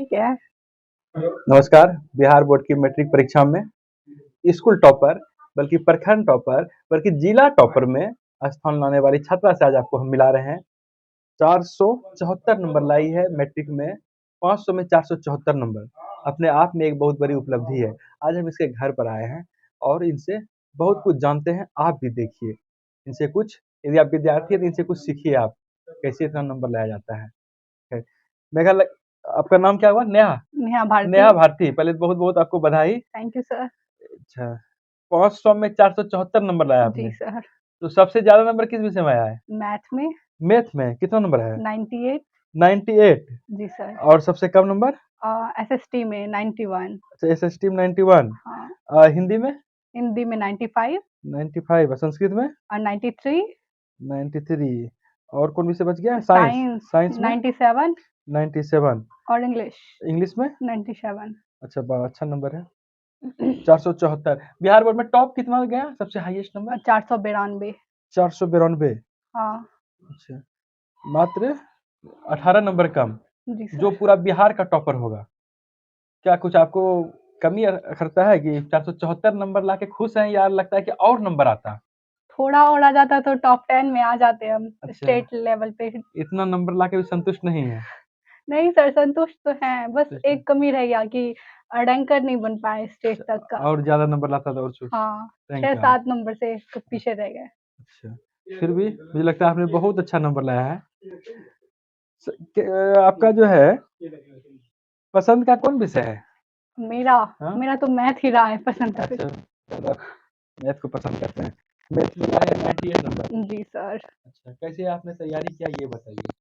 ठीक है। नमस्कार। बिहार बोर्ड की मैट्रिक परीक्षा में स्कूल टॉपर बल्कि प्रखंड टॉपर बल्कि जिला टॉपर में स्थान लाने वाली छात्रा से आज आपको हम मिला रहे हैं। 474 नंबर लाई है मैट्रिक में, 500 में 474 नंबर अपने आप में एक बहुत बड़ी उपलब्धि है। आज हम इसके घर पर आए हैं और इनसे बहुत कुछ जानते हैं। आप भी देखिए इनसे कुछ, यदि आप विद्यार्थी हैं तो इनसे कुछ सीखिए आप, कैसे इतना नंबर लाया जाता है। मेघा, आपका नाम क्या हुआ? नेहा। नेहा भारती। नेहा भारती, पहले बहुत बहुत आपको बधाई। Thank you sir. अच्छा, 500 में 474 नंबर लाया जी आपने। सर। तो सबसे ज्यादा नंबर किस विषय में आया है? मैथ में मैथ में कितना नंबर है? 98। 98। जी सर। और सबसे कम नंबर? एसएसटी में 91। अच्छा, एसएसटी में 91। हाँ। हिंदी में? हिंदी में 95 95। और संस्कृत में? और 93। 93। और कौन विषय बच गया? साइंस साइंस में 97 97। और इंग्लिश इंग्लिश में? 97। अच्छा, अच्छा नंबर है। 474। बिहार बोर्ड में टॉप कितना गया, सबसे हाईएस्ट नंबर? 492। 492। हाँ। अच्छा, मात्र 18 नंबर कम। जी जो सर। पूरा बिहार का टॉपर होगा। क्या कुछ आपको कमी अखरता है कि 474 नंबर लाके खुश हैं, या लगता है कि और नंबर आता? थोड़ा और आ जाता तो टॉप 10 में आ जाते हम। अच्छा, स्टेट लेवल पे। इतना नंबर लाके भी संतुष्ट नहीं है? नहीं सर, संतुष्ट तो हैं, बस संतुष्ट है। एक कमी रह गया कि रैंकर नहीं बन पाए स्टेट तक का। और ज्यादा नंबर लाता था और हाँ, रैंक का। 6-7 नंबर से तो पीछे रह गए। अच्छा, फिर भी मुझे लगता है आपने बहुत अच्छा नंबर लाया है। आपका जो है पसंद का कौन विषय है? मेरा हाँ? मेरा तो मैथ ही रहा है पसंद का अच्छा, विषय। मैथ को पसंद करते हैं। मैथ में लाए 98 नंबर। जी सर। अच्छा, कैसे आपने तैयारी किया ये बताइए?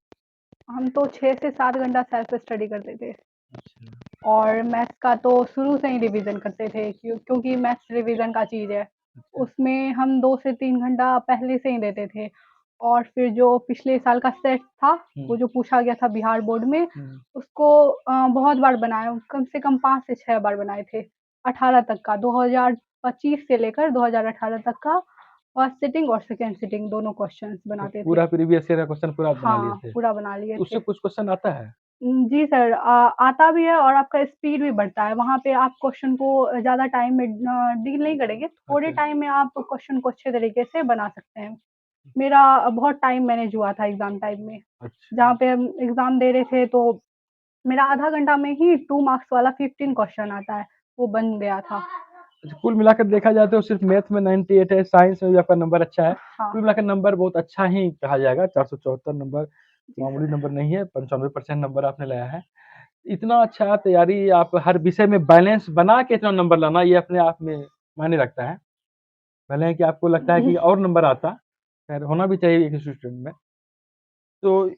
हम तो 6 से 7 घंटा सेल्फ स्टडी करते थे। अच्छा। और मैथ्स का तो शुरू से ही रिवीजन करते थे, क्योंकि मैथ्स रिवीजन का चीज़ है। अच्छा। उसमें हम 2 से 3 घंटा पहले से ही देते थे। और फिर जो पिछले साल का सेट था, वो जो पूछा गया था बिहार बोर्ड में, उसको बहुत बार बनाए, कम से कम 5 से 6 बार बनाए थे। 18 तक का, 2025 से लेकर 2018 तक का फर्स्ट सिटिंग और सेकंड सिटिंग दोनों क्वेश्चंस बनाते थे। पूरा प्रीवियस ईयर का क्वेश्चन पूरा आप बना लिए हाँ, थे? पूरा बना लिए उससे थे। कुछ क्वेश्चन आता है? जी सर, आता भी है और आपका स्पीड भी बढ़ता है। वहाँ पे आप क्वेश्चन को ज़्यादा टाइम में डील नहीं करेंगे, थोड़े अच्छा। टाइम में आप क्वेश्चन को अच्छे तरीके से बना सकते हैं। मेरा बहुत टाइम मैनेज हुआ था एग्ज़ाम टाइम में। अच्छा। जहाँ पे हम एग्ज़ाम दे रहे थे तो मेरा आधा घंटा में ही 2 मार्क्स वाला 15 क्वेश्चन आता है, वो बन गया था। अच्छा, कुल मिलाकर देखा जाए तो सिर्फ मैथ में 98 है, साइंस में भी आपका नंबर अच्छा है। हाँ। कुल मिलाकर नंबर बहुत अच्छा ही कहा जाएगा। 474 नंबर जी मामूली सर। नंबर नहीं है। 95% नंबर आपने लाया है। इतना अच्छा तैयारी, आप हर विषय में बैलेंस बना के इतना नंबर लाना, ये अपने आप में मायने रखता है। भले ही कि आपको लगता है कि और नंबर आता, खैर होना भी चाहिए एक स्टूडेंट में। तो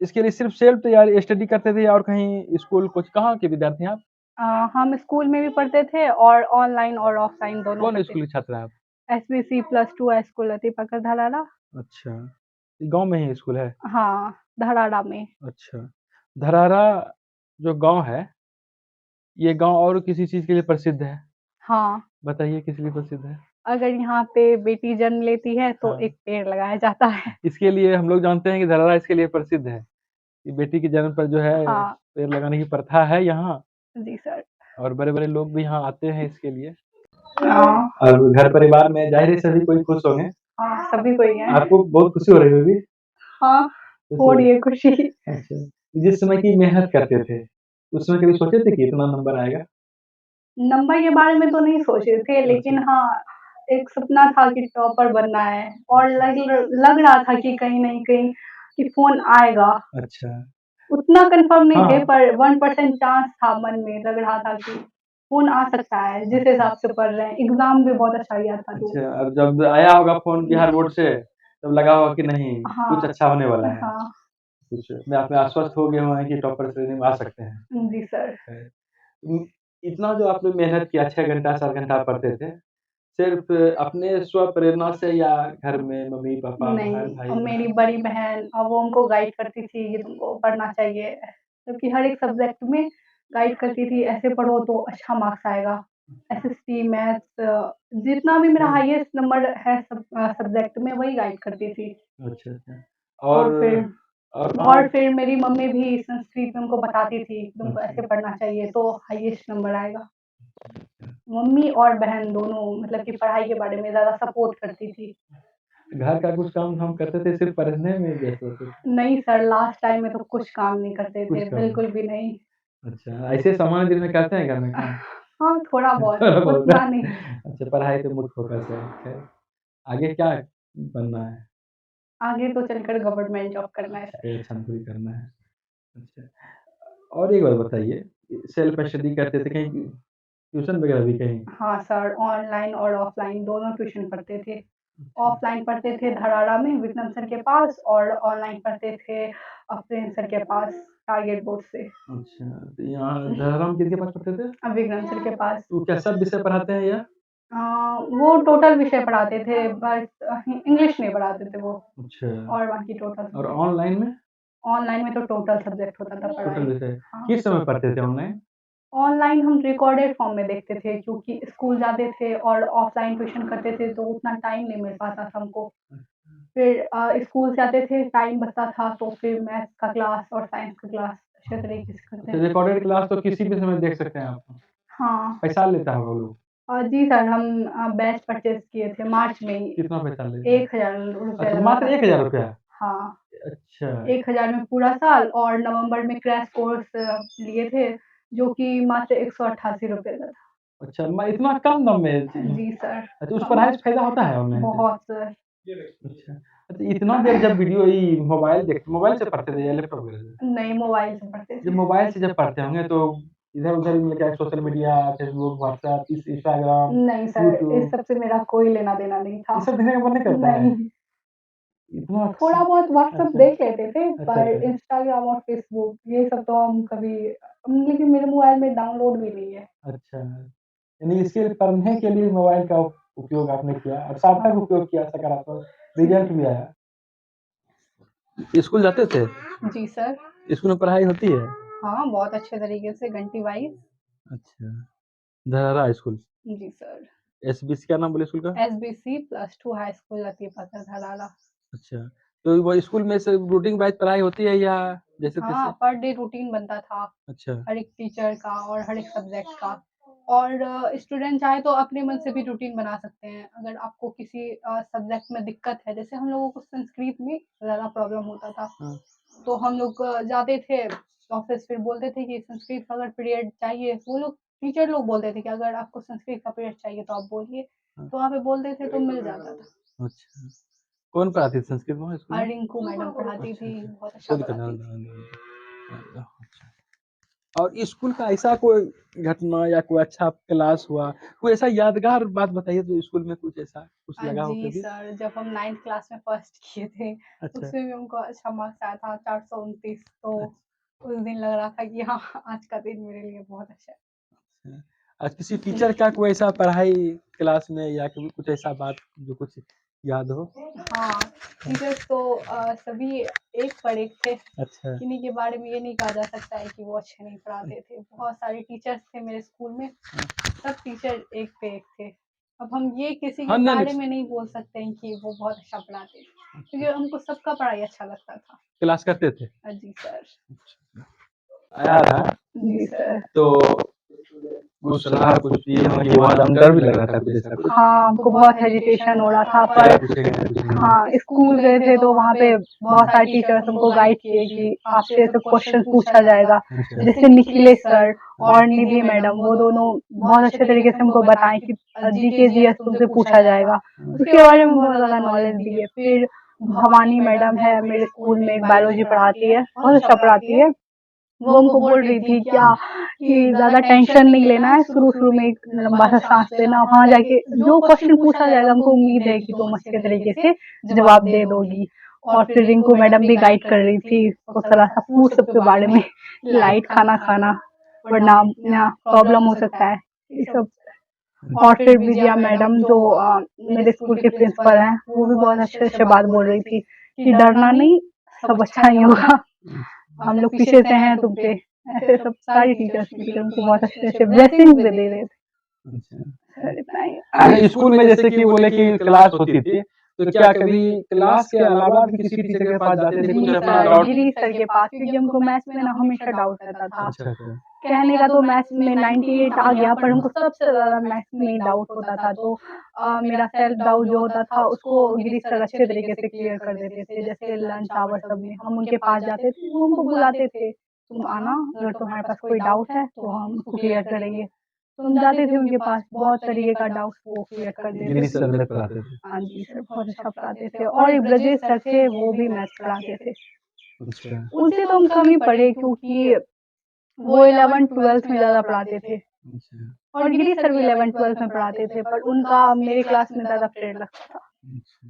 इसके लिए सिर्फ सेल्फ तैयारी स्टडी करते थे और कहीं स्कूल कुछ, कहाँ के विद्यार्थी हैं आप? हम स्कूल में भी पढ़ते थे और ऑनलाइन और ऑफलाइन दोनों कौन करते स्कूल थे। के छात्र हैं आप? एसबीसी +2 हाई स्कूल लतीफ़ धराड़ा। अच्छा, ये गाँव में ही स्कूल है? हाँ, धराड़ा में। अच्छा, धरारा जो गाँव है, ये गाँव और किसी चीज़ के लिए प्रसिद्ध है? हाँ, बताइए किस लिए प्रसिद्ध है? अगर यहाँ पे बेटी जन्म लेती है तो हाँ, एक पेड़ लगाया जाता है। इसके लिए हम लोग जानते हैं कि धरारा इसके लिए प्रसिद्ध है, कि बेटी के जन्म पर जो है हाँ। पेड़ लगाने की प्रथा है यहाँ। जी सर। और बड़े-बड़े लोग भी यहाँ आते हैं इसके लिए। हाँ। और घर परिवार में ज़ाहिर है सभी कोई खुश होंगे। हाँ, सभी को ही है। आपको बहुत खुशी हो रही होगी? हाँ, खुशी हो हो रही रही है खुशी। है। अच्छा, जिस समय की मेहनत करते थे, उस समय कभी सोचे थे कि इतना नंबर आएगा? नंबर के बारे में तो नहीं सोचे थे, लेकिन हाँ, एक सपना था कि टॉपर बनना है और लग रहा था कि कहीं नहीं कहीं कि फ़ोन आएगा। अच्छा। उतना कंफर्म नहीं थे, हाँ। पर 1% चांस था मन में, लग रहा था कि फ़ोन आ सकता है, जिस हिसाब से पढ़ रहे हैं। एग्ज़ाम भी बहुत अच्छा गया था तो। अच्छा, और जब आया होगा फ़ोन बिहार बोर्ड से, तब लगा होगा कि नहीं, कुछ हाँ, अच्छा होने वाला है। हाँ। कुछ में आप में आश्वस्त हो गए होंगे कि टॉपर श्रेणी में आ सकते हैं। जी सर। उम, इतना जो आपने मेहनत किया, 6 घंटा 7 घंटा आप पढ़ते थे, सिर्फ़ अपने स्वप्रेरणा से या घर में मम्मी-पापा, नहीं, बहन-भाई? और मेरी बड़ी बहन, वो हमको गाइड करती थी कि तुमको पढ़ना चाहिए, क्योंकि हर एक सब्जेक्ट में गाइड करती थी, ऐसे पढ़ो तो अच्छा मार्क्स आएगा। एसएसटी, मैथ्स, जितना भी मेरा हाईएस्ट नंबर है सब सब्जेक्ट में, वही गाइड करती थी। अच्छा, अच्छा। और और फिर और फिर मेरी मम्मी भी संस्कृत में उनको बताती थी, तुमको ऐसे पढ़ना चाहिए तो हाईएस्ट नंबर आएगा। मम्मी और बहन दोनों मतलब कि पढ़ाई के बारे में ज़्यादा सपोर्ट करती थी। घर का कुछ काम हम करते थे, सिर्फ पढ़ने में व्यस्त होते थे? नहीं सर, लास्ट टाइम में तो कुछ काम नहीं करते कुछ थे, काम बिल्कुल भी नहीं। अच्छा, ऐसे सामान्य दिन में करते हैं घर में काम? हाँ, थोड़ा बहुत, थोड़ा बहुत उतना नहीं। अच्छा, पढ़ाई पे मुख्य फोकस है। खैर, आगे क्या बनना है? आगे तो चलकर गवर्नमेंट जॉब करना है सर। अच्छा, नौकरी करना है। अच्छा, और एक बात बताइए, सेल्फ स्टडी करते थे कहीं, ट्यूशन वगैरह भी कहीं? हाँ सर, ऑनलाइन और ऑफलाइन दोनों ट्यूशन पढ़ते थे। ऑफलाइन पढ़ते थे धराड़ा में विक्रम सर के पास, और ऑनलाइन पढ़ते थे प्रेम सर के पास, टारगेट बोर्ड से। अच्छा, तो यहाँ दयाराम किसके पास पढ़ते थे? विक्रम सर के पास। तो क्या सब विषय पढ़ाते हैं या? वो टोटल विषय पढ़ाते थे, बस इंग्लिश नहीं पढ़ाते थे वो, अच्छा, और बाकी टोटल और सब्जेक्ट। ऑनलाइन में? ऑनलाइन में तो टोटल सब्जेक्ट होता था टोटल पढ़ाई। विषय हाँ। किस समय पढ़ते थे ऑनलाइन? ऑनलाइन हम रिकॉर्डेड फॉर्म में देखते थे, क्योंकि स्कूल जाते थे और ऑफलाइन ट्यूशन करते थे तो उतना टाइम नहीं मिल पाता था हमको। फिर स्कूल जाते थे, टाइम बचता था तो फिर मैथ्स का क्लास और साइंस का क्लास अच्छे तरीके से करते अच्छा, थे। रिकॉर्डेड क्लास तो किसी भी समय देख सकते हैं आप? हाँ। पैसा लेता होगा वो लोग? जी सर, हम बैच परचेज किए थे मार्च में ही। कितना पैसा लेते? 1000 रुपया अच्छा, लगा मात्र था। 1000 रुपया? हाँ, अच्छा, 1000 में पूरा साल, और नवंबर में क्रैश कोर्स लिए थे, जो कि मात्र 188 रुपये का था। अच्छा, इतना कम दाम में? जी सर। अच्छा, उस पढ़ाई से फायदा होता है ऑनलाइन से? बहुत सर। अच्छा, अच्छा, इतना देर जब वीडियो ये मोबाइल से पढ़ते थे या लैपटॉप वगैरह से? नहीं, मोबाइल से पढ़ते जब थे। मोबाइल से जब पढ़ते होंगे तो इधर-उधर मतलब क्या social media, Facebook, WhatsApp, Instagram, नहीं सर, इस यूट्यूब, सब से मेरा कोई लेना-देना नहीं था। ये सब देखने का मन नहीं करता है? नहीं। इतना थोड़ा बहुत व्हाट्सएप अच्छा, देख लेते थे, अच्छा, पर अच्छा, इंस्टाग्राम और फेसबुक ये सब तो हम कभी, लेकिन मेरे मोबाइल में डाउनलोड भी नहीं है। अच्छा। यानी इसके पढ़ने के लिए मोबाइल का उपयोग आपने किया और सार्थक उपयोग किया, सकारात्मक रिजल्ट भी आया। स्कूल जाते थे? जी सर। स्कूल में पढ़ाई होती है? हाँ, बहुत अच्छे तरीके से घंटी वाइज़। अच्छा, धरहरा स्कूल। जी सर। एसबीसी क्या नाम बोले स्कूल का? SBC +2 high school Latifapur Dharara. अच्छा, तो वो स्कूल में से रूटीन वाइज़ पढ़ाई होती है या जैसे-तैसे? हाँ, पर डे रूटीन बनता था, अच्छा, हर एक टीचर का और हर एक सब्जेक्ट का। और स्टूडेंट चाहे तो अपने मन से भी रूटीन बना सकते हैं। अगर आपको किसी सब्जेक्ट में दिक्कत है, जैसे हम लोगों को संस्कृत में ज़्यादा प्रॉब्लम होता था, हाँ, तो हम लोग जाते थे ऑफ़िस, फिर बोलते थे कि संस्कृत का अगर पीरियड चाहिए, वो लोग टीचर लोग बोलते थे कि अगर आपको संस्कृत का पीरियड चाहिए तो आप बोलिए, हाँ, तो वहाँ पे बोलते थे तो मिल जाता था। अच्छा। कौन पढ़ाती थी संस्कृत वहाँ स्कूल में? रिंकू मैडम पढ़ाती अच्छा, थी, अच्छा। बहुत अच्छा शुद्ध पढ़ाती कन्नड़ थी। अच्छा। और स्कूल का ऐसा कोई घटना या कोई अच्छा क्लास हुआ, कोई ऐसा यादगार बात बताइए जो स्कूल में कुछ ऐसा कुछ लगा हो जी कभी? सर, जब हम 9th क्लास में फर्स्ट किए थे, अच्छा, उसमें भी हमको अच्छा मार्क्स आया था 429, तो उस दिन लग रहा था कि हाँ, आज का दिन मेरे लिए बहुत अच्छा है। अच्छा। आज किसी टीचर का कोई ऐसा पढ़ाई क्लास में या कभी कुछ ऐसा बात जो कुछ याद हो? हाँ, टीचर्स तो सभी एक पर एक थे, अच्छा, किन्हीं के बारे में ये नहीं कहा जा सकता है कि वो अच्छे नहीं पढ़ाते थे। बहुत सारे टीचर्स थे मेरे स्कूल में, सब टीचर एक पे एक थे। अब हम ये किसी के हाँ, नहीं, बारे नहीं, में नहीं बोल सकते हैं कि वो बहुत अच्छा पढ़ाते थे, क्योंकि हमको सबका पढ़ाई अच्छा लगता था। क्लास करते थे? जी सर। आया था, जी सर। तो कुछ सलाह कुछ दिए होंगे, वहाँ डर भी लग रहा था कुछ ऐसा कुछ? हाँ, हमको बहुत हेजिटेशन हो रहा था, क्या पर पूछेंगे, क्या पूछेंगे? हाँ, स्कूल गए थे तो वहाँ पे बहुत सारे टीचर्स हमको गाइड किए कि आपसे ये सब क्वेश्चन पूछा जाएगा। अच्छा, जैसे निखिलेश सर और निधि मैडम, वो दोनों बहुत अच्छे तरीके से हमको बताएँ कि जीके, जीएस तुमसे पूछा जाएगा। उसके बारे में बहुत ज़्यादा नॉलेज दिए। फिर भवानी मैडम है मेरे स्कूल में, एक बायोलॉजी पढ़ाती है, बहुत अच्छा पढ़ाती है। वो हमको बोल रही थी क्या कि ज़्यादा टेंशन नहीं लेना है, शुरू-शुरू में एक लंबा सा साँस लेना, वहाँ जाके जो क्वेश्चन पूछा जाएगा हमको उम्मीद है कि तुम अच्छे तरीके से जवाब दे दोगी। और फिर रिंकू मैडम भी गाइड कर रही थी, तो थोड़ा-सा फूड सब के बारे में, लाइट खाना खाना, वरना प्रॉब्लम हो सकता है, ये सब। और फिर विजया मैडम जो मेरे स्कूल की प्रिंसिपल हैं, वो भी बहुत अच्छे-अच्छे बात बोल रही थी कि डरना नहीं, सब अच्छा ही होगा। हम लोग पीछे से हैं तुम पे, ऐसे सब सारी टीचर्स मिलके उनको बहुत अच्छे-अच्छे ब्लेसिंग्स भी दे रहे थे। अच्छा। सर इतना ही। अच्छा, स्कूल में जैसे कि बोले कि क्लास होती थी, तो क्या कभी क्लास के अलावा भी किसी टीचर के पास जाते थे जी कुछ अपना सर, डाउट? गिरीश सर के पास, क्योंकि हमको मैथ्स में ना हमेशा डाउट रहता था। अच्छा, अच्छा। कहने का तो मैथ्स में 98 आ गया, पर हमको सबसे ज़्यादा मैथ्स में ही डाउट होता था। तो मेरा सेल्फ डाउट जो होता था उसको गिरीश सर अच्छे तरीके से क्लियर कर देते थे। जैसे लंच आवर सब में हम उनके पास जाते थे, वो हमको बुलाते थे, "तुम आना, अगर तुम्हारे पास कोई डाउट है तो हम उसको क्लियर करेंगे।" तो हम जाते थे उनके पास, बहुत तरीके का डाउट वो क्लियर कर देते गिरीश थे। सर मैथ पढ़ाते थे। हाँ जी सर, बहुत अच्छा पढ़ाते थे, और एक ब्रजेश सर थे, वो भी मैथ्स पढ़ाते थे। अच्छा। उनसे तो हम कम ही पढ़े, क्योंकि वो 11th-12th में ज़्यादा पढ़ाते थे, अच्छा, और गिरीश सर भी 11th-12th में पढ़ाते थे, पर उनका मेरे क्लास में ज़्यादा पीरियड लगता था। अच्छा।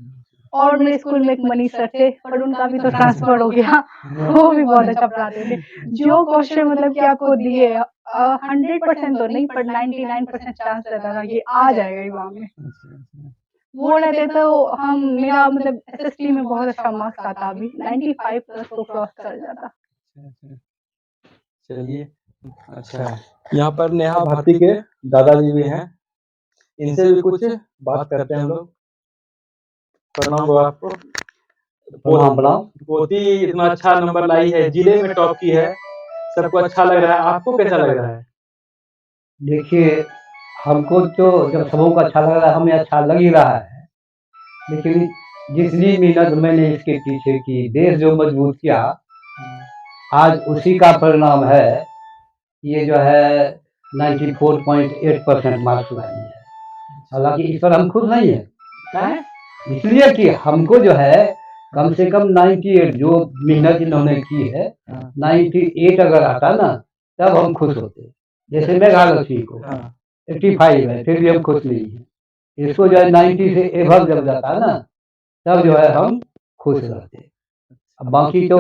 और मेरे स्कूल में एक मनीष सर थे, पर उनका भी तो ट्रांसफर हो गया, वो भी बहुत अच्छा पढ़ाते थे। जो क्वेश्चन मतलब कि आपको दिए 100% तो नहीं, पर 99% चांस रहता था कि आ जाएगा एग्ज़ाम में। अच्छा, अच्छा। वो रहते तो हम मेरा मतलब एसएसटी में बहुत अच्छा मार्क्स आता अभी, 95 प्लस तो क्रॉस कर जाता। अच्छा, अच्छा। चलिए, अच्छा, यहाँ पर नेहा भारती के दादाजी भी हैं, इनसे भी कुछ बात करते हैं हम लोग। प्रणाम बुआ आपको। प्रणाम प्रणाम। पोती इतना अच्छा नंबर लाई है, जिले में टॉप की है, सबको अच्छा लग रहा है, आपको कैसा लग रहा है? देखिए, हमको तो जब सबों को अच्छा लग रहा है, हमें अच्छा लग ही रहा है, लेकिन जितनी मेहनत मैंने इसके पीछे की, देश जो मजबूत किया, आज उसी का परिणाम है। ये जो है 94.8% मार्क्स लाई है। हालांकि इस पर हम खुश नहीं है, इसलिए कि हमको जो है कम से कम 98 जो मेहनत इन्होंने की है, 98 अगर आता ना तब हम खुश होते। जैसे मेघालक्ष्मी को 85 है, फिर भी हम खुश नहीं है। इसको जो है 90 से एभव जब जाता ना तब जो है हम खुश रहते। अब बाकी तो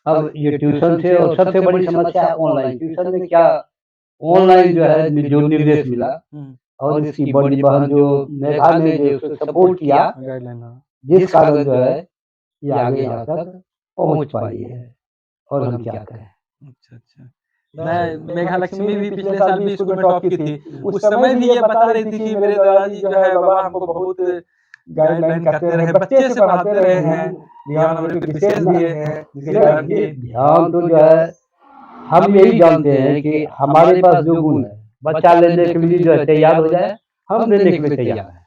अब ये ट्यूशन से, और सबसे बड़ी समस्या है ऑनलाइन ट्यूशन में। क्या ऑनलाइन जो है जो निर्देश मिला, और इसकी बड़ी बहन जो मेघा ने जो उसको सपोर्ट किया, जिस कारण जो है ये आगे यहाँ तक पहुँच पाई है, और हम क्या करें। अच्छा, अच्छा। मैं मेघा लक्ष्मी भी पिछले साल भी स्कूल में टॉप की थी। उस समय भी ये बता रही थी कि मेरे दादाजी जो है बाबा हमको बहुत गाइडलाइन करते रहे, बच्चे से पढ़ाते रहे हैं, ध्यान हमें पे विशेष दिए हैं, जिसके कारण कि ध्यान तो जो है हम यही जानते हैं कि हमारे पास जो गुण है, बच्चा लेने के लिए जो है तैयार हो जाए, हम देने के लिए तैयार है,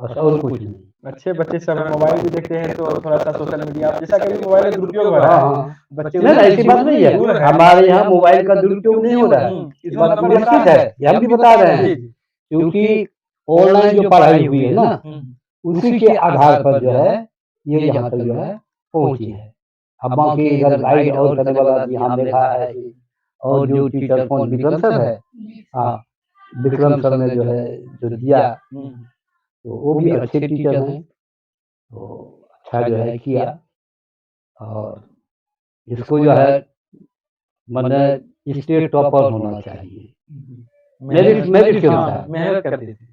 बस और कुछ नहीं। अच्छे बच्चे सब मोबाइल भी देखते हैं, तो थोड़ा सा सोशल मीडिया जैसा कभी मोबाइल का दुरुपयोग हो रहा है, बच्चे नहीं ऐसी बात नहीं है, हमारे यहाँ मोबाइल का दुरुपयोग नहीं हो रहा है, इस बात को निश्चित है, ये हम भी बता रहे हैं। क्योंकि ऑनलाइन जो पढ़ाई हुई है ना, उसी के आधार पर जो है ये यहाँ तक जो है पहुँची है। अब बाकी इधर गाइड और करने वाला यहाँ देखा है, और जो टीचर कौन विक्रम सर है, हाँ विक्रम सर ने जो है जो दिया, तो वो भी अच्छे टीचर हैं, तो अच्छा जो है किया। और इसको जो है मैंने स्टेट टॉपर होना चाहिए, मेरिट मेरिट के अनुसार मेहनत करते थे।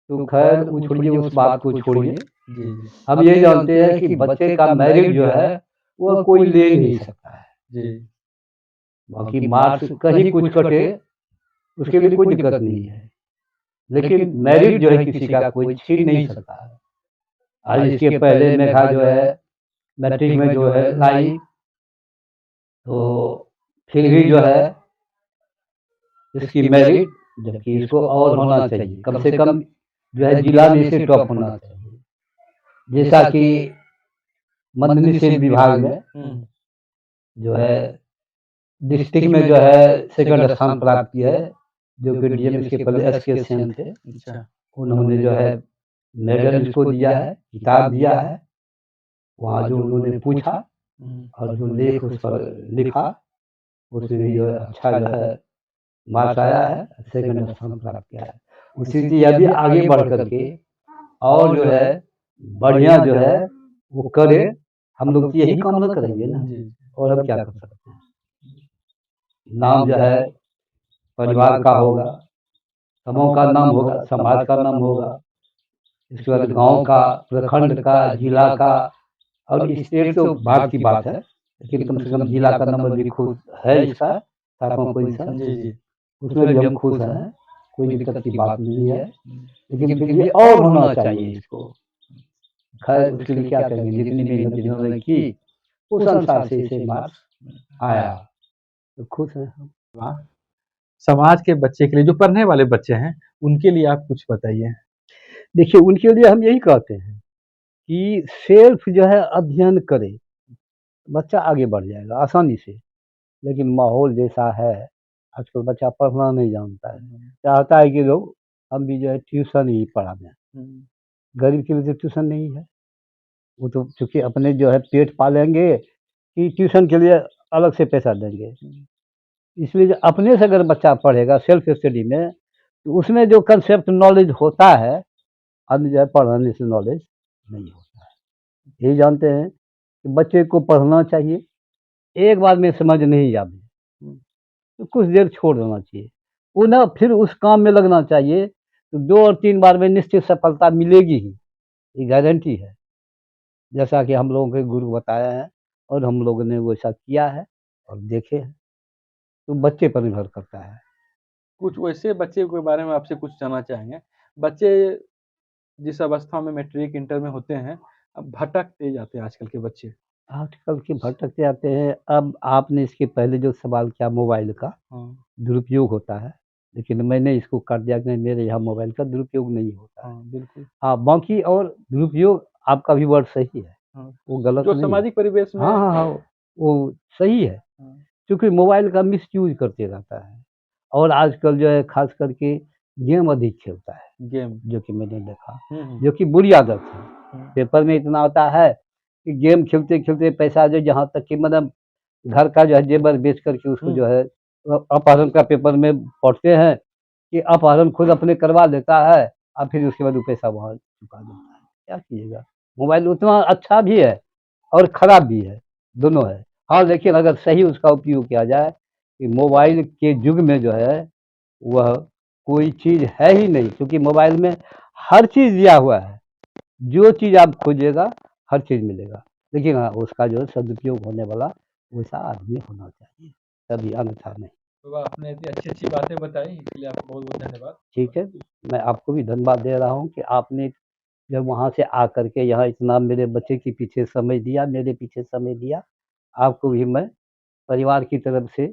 तो खैर वो छोड़िए, उस बात को छोड़िए। हम ये जानते हैं कि बच्चे का मेरिट जो है वो कोई ले नहीं सकता है जी। बाकी मार्क्स कहीं कुछ कटे उसके लिए कोई दिक्कत नहीं है, लेकिन मेरिट जो है किसी का कोई छीन नहीं सकता है। आज इसके पहले मेघा जो है मैट्रिक में जो है लाई, तो फिर भी जो है इसकी मेरिट, जबकि इसको और होना चाहिए, कम से कम जो है जिला में इसे टॉप होना चाहिए। जैसा कि मदनी सेल विभाग में जो है डिस्ट्रिक्ट में जो है सेकंड स्थान प्राप्त किया है, जो कि डीएम इसके पहले एसके सेन थे। अच्छा। उन्होंने जो है मेडल इसको दिया है, किताब दिया है। वहाँ जो उन्होंने पूछा और जो लेख उस पर लिखा, उसमें भी जो है अच्छा जो है मार्क्स आया है, सेकंड स्थान प्राप्त किया है। उसी से यदि आगे बढ़ करके और जो है बढ़िया जो है वो करे, हम लोग तो यही कामना करेंगे ना, और हम क्या कर सकते हैं। नाम जो है परिवार का होगा, समूह का नाम होगा, समाज का नाम होगा, इसके बाद गांव का, प्रखंड का, जिला का, और स्टेट तो बात की बात है, लेकिन कम से कम जिला का नंबर भी खुश है इसका, सातवां पोजीशन, उसमें भी हम खुश हैं, कोई दिक्कत की बात नहीं है। लेकिन फिर भी और होना चाहिए इसको, खैर उसके लिए क्या करेंगे, जितनी मेहनत इन्होंने की उस अनुसार से इसे मार्क्स आया, तो खुश हैं हम। वाह! समाज के बच्चे के लिए, जो पढ़ने वाले बच्चे हैं, उनके लिए आप कुछ बताइए? देखिए उनके लिए हम यही कहते हैं कि सेल्फ जो है अध्ययन करे, बच्चा आगे बढ़ जाएगा आसानी से। लेकिन माहौल जैसा है, आजकल बच्चा पढ़ना नहीं जानता है, चाहता है कि लोग हम भी जो है ट्यूशन ही पढ़ा दें। गरीब के लिए तो ट्यूशन नहीं है, वो तो चूँकि अपने जो है पेट पालेंगे कि ट्यूशन के लिए अलग से पैसा देंगे। इसलिए जो अपने से अगर बच्चा पढ़ेगा सेल्फ स्टडी में, तो उसमें जो कंसेप्ट नॉलेज होता है, अन्य जो है पढ़ने से नॉलेज नहीं होता है। यही जानते हैं कि बच्चे को पढ़ना चाहिए, एक बार में समझ नहीं आती तो कुछ देर छोड़ देना चाहिए, पुनः फिर उस काम में लगना चाहिए, तो 2 और 3 बार में निश्चित सफलता मिलेगी ही, ये गारंटी है। जैसा कि हम लोगों के गुरु बताया है और हम लोगों ने वैसा किया है और देखे हैं, तो बच्चे पर निर्भर करता है। कुछ वैसे बच्चे के बारे में आपसे कुछ जानना चाहेंगे। बच्चे जिस अवस्था में मैट्रिक, इंटर में होते हैं, अब भटकते जाते हैं आजकल के बच्चे। आजकल के भटकते जाते हैं। अब आपने इसके पहले जो सवाल किया मोबाइल का हाँ, दुरुपयोग होता है, लेकिन मैंने इसको काट दिया कि मेरे यहाँ मोबाइल का दुरुपयोग नहीं होता है। हाँ, बिल्कुल। हाँ, बाकी और दुरुपयोग आपका भी वर्ड सही है, हाँ, वो गलत जो नहीं है। सामाजिक परिवेश में हाँ, हाँ, हाँ, वो सही है, हाँ, क्योंकि मोबाइल का मिसयूज़ करते रहता है और आजकल जो है ख़ास करके गेम अधिक खेलता है, गेम। जो कि मैंने देखा, हुँ, जो कि बुरी आदत है। हुँ। पेपर में इतना होता है कि गेम खेलते-खेलते पैसा जो यहाँ तक कि मतलब घर का जो है जेवर बेच कर के उसको हुँ। जो है अपहरण का पेपर में पढ़ते हैं कि अपहरण खुद अपने करवा लेता है और फिर उसके बाद वो पैसा वहाँ चुका देता है। क्या कीजिएगा? मोबाइल उतना अच्छा भी है और खराब भी है, दोनों है। हाँ, लेकिन अगर सही उसका उपयोग किया जाए कि मोबाइल के युग में जो है वह कोई चीज़ है ही नहीं, क्योंकि मोबाइल में हर चीज़ दिया हुआ है। जो चीज़ आप खोजिएगा हर चीज़ मिलेगा। लेकिन हाँ, उसका जो है सदुपयोग होने वाला वैसा आदमी होना चाहिए, तभी अन्यथा नहीं। तो आपने इतनी अच्छी-अच्छी बातें बताई, इसके लिए आपका बहुत-बहुत धन्यवाद। ठीक है, मैं आपको भी धन्यवाद दे रहा हूँ कि आपने जब वहाँ से आकर के यहाँ इतना मेरे बच्चे के पीछे समय दिया, मेरे पीछे समय दिया, आपको भी मैं परिवार की तरफ से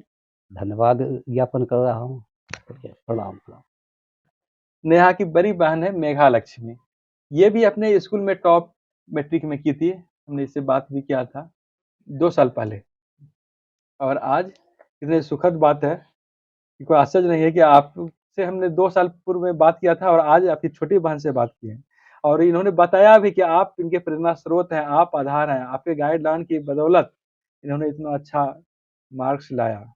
धन्यवाद ज्ञापन कर रहा हूँ। ठीक है, प्रणाम, प्रणाम। नेहा की बड़ी बहन है मेघा लक्ष्मी। ये भी अपने स्कूल में टॉप मैट्रिक में की थी। हमने इससे बात भी किया था 2 साल पहले। और आज कितनी सुखद बात है कि कोई आश्चर्य नहीं है कि आपसे हमने 2 साल पूर्व में बात किया था और आज आपकी छोटी बहन से बात की है। और इन्होंने बताया भी कि आप इनके प्रेरणा स्रोत हैं, आप आधार हैं, आपके गाइडलाइन की बदौलत इन्होंने इतना अच्छा मार्क्स लाया।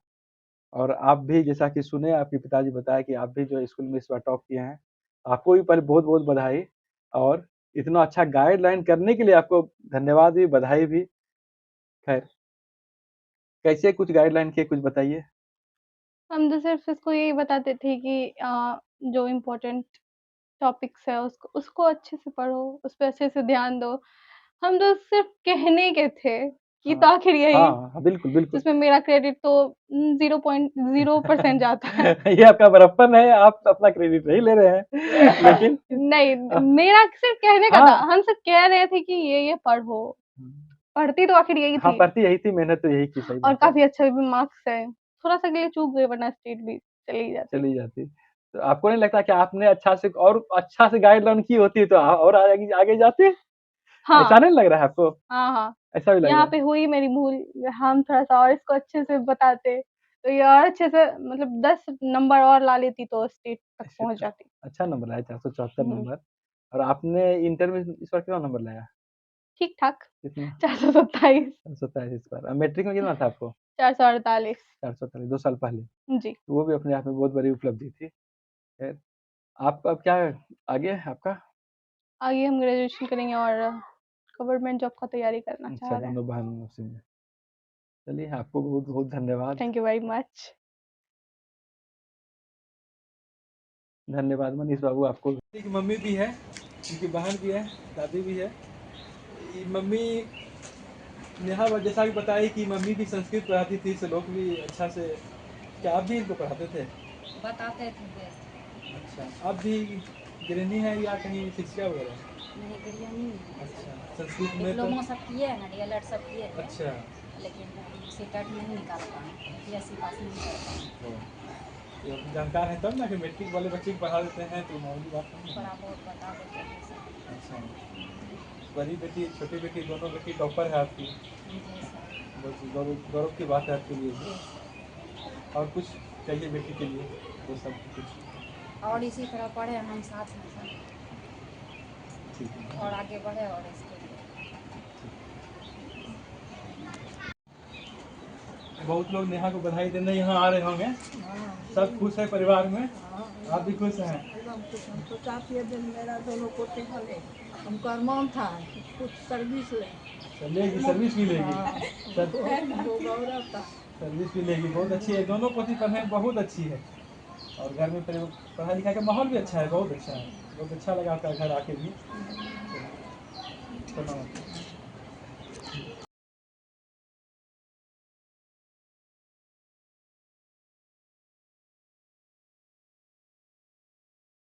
और आप भी जैसा कि सुने आपके पिताजी बताया कि आप भी जो है स्कूल में इस बार टॉप किए हैं। आपको भी पहले बहुत-बहुत बधाई और इतना अच्छा गाइडलाइन करने के लिए आपको धन्यवाद भी, बधाई भी। खैर, कैसे कुछ गाइडलाइन किए कुछ बताइए? हम तो सिर्फ़ इसको यही बताते थे कि जो इम्पोर्टेंट टॉपिक्स है उसको अच्छे से पढ़ो, उस पे अच्छे से ध्यान दो। हम तो सिर्फ़ कहने के थे कि तो हाँ। आखिर यही, हाँ, हाँ, बिल्कुल, बिल्कुल। जिसमें मेरा क्रेडिट तो 0.0% जाता है। ये आपका बड़प्पन है, आप अपना क्रेडिट नहीं ले रहे हैं। लेकिन नहीं, अ, मेरा सिर्फ़ कहने का था। हाँ। हम सिर्फ़ कह रहे थे कि ये पढ़ो। पढ़ती तो आखिर यही हाँ, थी पढ़ती यही थी, मेहनत तो यही की, सही और बात है। काफ़ी अच्छे भी मार्क्स है। थोड़ा-सा के लिए चूक गए वरना स्टेट भी चली जाती। चली जाती। तो आपको नहीं लगता कि आपने अच्छा से गाइडलाइन की होती तो और आगे आगे जाते? ऐसा हाँ, नहीं लग रहा है आपको? हाँ, हाँ। ऐसा भी लग रहा यहाँ है? पे हुई मेरी भूल। हम थोड़ा-सा और इसको अच्छे से बताते, तो ये और अच्छे से मतलब 10 नंबर और ला लेती तो स्टेट तक ऐसे पहुँच तो जाती। अच्छा नंबर लाया 474 हुँ, नंबर। और आपने इंटर में इस बार कितना नंबर लाया? ठीक-ठाक कितना? 427 427 इस बार। मैट्रिक में कितना था आपको? 448 443 2 साल पहले। जी। तो वो भी अपने आप में बहुत बड़ी उपलब्धि थी। ख़ैर, आपका अब क्या आगे है आपका? आगे हम ग्रेजुएशन करेंगे और गवर्नमेंट जॉब का तैयारी करना चाह अच्छा, रहे हैं। दोनों बहन उसी में। चलिए, आपको बहुत-बहुत धन्यवाद। Thank you very much. धन्यवाद मनीष बाबू आपको। एक मम्मी भी है, उनकी बहन भी है, दादी भी है। ये मम्मी नेहा जैसा कि बताई कि मम्मी भी संस्कृत पढ़ाती थी, श्लोक भी अच्छा से। क्या आप भी इनको पढ़ाते थे? बताते थे। अच्छा, आप भी गृहिणी है या कहीं शिक्षिका वगैरह? नहीं गृहिणी है। अच्छा, संस्कृत में तो डिप्लोमा सब किए हैं ना, डीएलएड सब किए थे, अच्छा लेकिन सीटेट नहीं निकाल पाए, पीएससी पास नहीं कर पाए। तो जानकार है तब ना कि मैट्रिक वाले बच्चे को पढ़ा देते हैं, तो मामूली बात नहीं है। थोड़ा बहुत बता देते हैं सब। अच्छा, बड़ी बेटी छोटी बेटी दोनों बेटी टॉपर है आपकी, जी सर। बहुत गौरव की बात है आपके लिए भी। जी सर। और कुछ चाहिए बेटी के लिए वो सब कुछ? और इसी तरह पढ़े हम साथ में सर, ठीक है। और आगे बढ़े और इसके लिए। बहुत लोग नेहा को बधाई देने यहाँ आ रहे होंगे, सब खुश है परिवार में, आप भी खुश हैं? एकदम खुश। हम तो चाहती है दिन मेरा दोनों पोते भले, हमको अरमान था कि कुछ सर्विस ले। लेगी, सर्विस भी लेगी। वो गौरव था। सर्विस भी लेगी, बहुत अच्छी है। दोनों पोती पढ़ने में बहुत अच्छी है, और घर में पढ़ाई लिखाई का माहौल भी अच्छा है, बहुत अच्छा है। बहुत अच्छा लगा आपका घर आके भी। चलो।